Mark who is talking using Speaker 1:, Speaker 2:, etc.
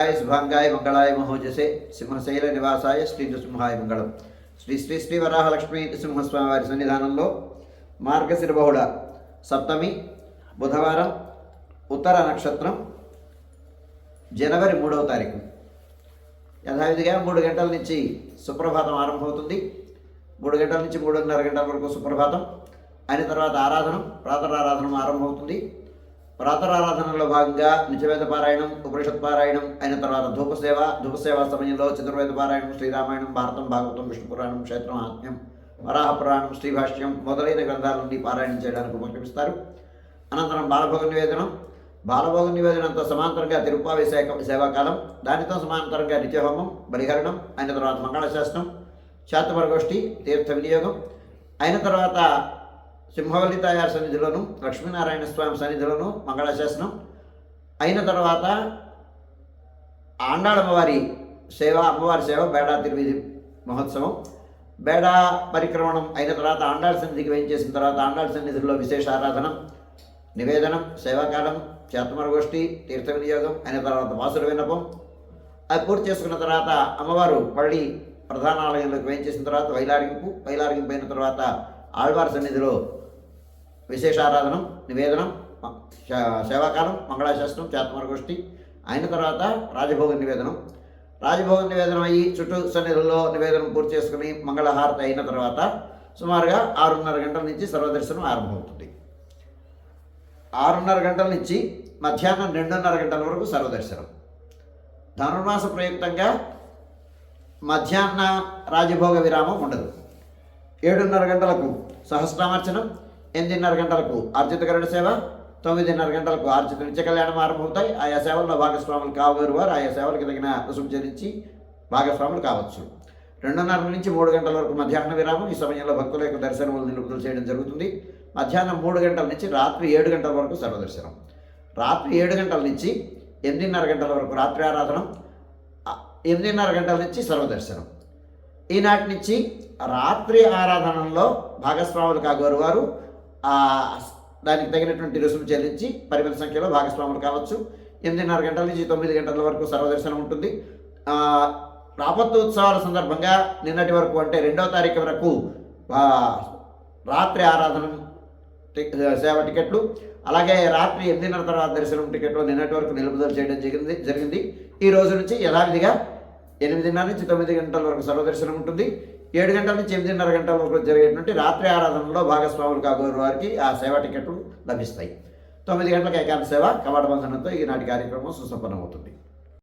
Speaker 1: शुभांगाय मंगलाय महोजसे సింహశైల నివాసాయ శ్రీ నృసింహాయ మంగళం. శ్రీ శ్రీ శ్రీ వరాహలక్ష్మీ నృసింహస్వామి వారి సన్నిధానంలో మార్గశిర బహుళ సప్తమి బుధవారం ఉత్తర నక్షత్రం జనవరి 3వ తారీఖు యథావిధిగా 3 గంటల నుంచి సుప్రభాతం ఆరంభమవుతుంది. 3 గంటల నుంచి 3:30 గంటల వరకు సుప్రభాతం అయిన తర్వాత ప్రాతరారాధన ఆరంభమవుతుంది. ప్రాతరారాధనలో భాగంగా నిత్యవేద పారాయణం, ఉపనిషత్ పారాయణం అయిన తర్వాత ధూపసేవ సమయంలో చతుర్వేద పారాయణం, శ్రీరామాయణం, భారతం, భాగవతం, విష్ణు పురాణం, క్షేత్రం, ఆత్మ్యం, వరాహ పురాణం, శ్రీభాష్యం మొదలైన గ్రంథాల నుండి పారాయణం చేయడానికి ఉపక్రమిస్తారు. అనంతరం బాలభోగ నివేదనంతో సమాంతరంగా తిరుప్పావి సేవాకాలం, దానితో సమాంతరంగా నిత్యహోమం, బలిహరణం అయిన తర్వాత మంగళశాసనం, శాతమరగోష్ఠి, తీర్థ వినియోగం అయిన తర్వాత సింహవల్లి తాయారు సన్నిధిలోను, లక్ష్మీనారాయణ స్వామి సన్నిధిలోను మంగళశాసనం అయిన తర్వాత ఆండాళమ్మవారి అమ్మవారి సేవ, బేడా తిరువీధి మహోత్సవం, బేడా పరిక్రమణం అయిన తర్వాత ఆండాళ సన్నిధికి వేయించేసిన తర్వాత ఆండాళ సన్నిధిలో విశేష ఆరాధన, నివేదనం, సేవాకాలం, శాతమరగోష్ఠి, తీర్థ వినియోగం అయిన తర్వాత వాసుల విన్నపం. అది పూర్తి చేసుకున్న తర్వాత అమ్మవారు మళ్ళీ ప్రధాన ఆలయంలోకి వేయించేసిన తర్వాత వైలారింపు అయిన తర్వాత ఆళ్వారి సన్నిధిలో విశేషారాధనం, నివేదనం, సేవాకాలం, మంగళాశాసనం, శాతమరగోష్ఠి అయిన తర్వాత రాజభోగ నివేదనం అయ్యి చుట్టూ సన్నిధుల్లో నివేదనం పూర్తి చేసుకుని మంగళహారతి అయిన తర్వాత సుమారుగా 6:30 గంటల నుంచి సర్వదర్శనం ఆరంభమవుతుంది. 6:30 గంటల నుంచి మధ్యాహ్నం 2:30 గంటల వరకు సర్వదర్శనం. ధనుర్మాస ప్రయుక్తంగా మధ్యాహ్న రాజభోగ విరామం ఉండదు. 7:30 గంటలకు సహస్రామర్చనం, 8:30 గంటలకు ఆర్జిత గరుడ సేవ, 9:30 గంటలకు ఆర్జిత నిత్య కళ్యాణం ఆరంభమవుతాయి. ఆయా సేవల్లో భాగస్వాములు కావగోరు వారు ఆయా సేవలకు తగిన రుసుము చెల్లించి భాగస్వాములు కావచ్చు. 2:30 నుంచి 3 గంటల వరకు మధ్యాహ్న విరామం. ఈ సమయంలో భక్తుల యొక్క దర్శనములు నిలుపుదల చేయడం జరుగుతుంది. మధ్యాహ్నం 3 గంటల నుంచి రాత్రి 7 గంటల వరకు సర్వదర్శనం. రాత్రి 7 గంటల నుంచి 8:30 గంటల వరకు రాత్రి ఆరాధనం, 8:30 గంటల నుంచి సర్వదర్శనం. ఈనాటి నుంచి రాత్రి ఆరాధనలో భాగస్వాములు కాగోరు వారు దానికి తగినటువంటి రుసుము చెల్లించి పరిమిత సంఖ్యలో భాగస్వాములు కావచ్చు. 8:30 గంటల నుంచి 9 గంటల వరకు సర్వదర్శనం ఉంటుంది. రాపత్తు ఉత్సవాల సందర్భంగా నిన్నటి వరకు అంటే 2వ తారీఖు వరకు రాత్రి ఆరాధన సేవ టికెట్లు, అలాగే రాత్రి 8:30 తర్వాత దర్శనం టికెట్లు నిన్నటి వరకు నిలుపుదల చేయడం జరిగింది. ఈ రోజు నుంచి యథావిధిగా 8:30 నుంచి 9 గంటల వరకు సర్వదర్శనం ఉంటుంది. 7 గంటల నుంచి 8:30 గంటల వరకు జరిగేటువంటి రాత్రి ఆరాధనలో భాగస్వాములు కాగోరు వారికి ఆ సేవా టికెట్లు లభిస్తాయి. 9 గంటలకు ఏకాంత సేవ కవాట బంధనంతో ఈనాటి కార్యక్రమం సుసంపన్నమవుతుంది.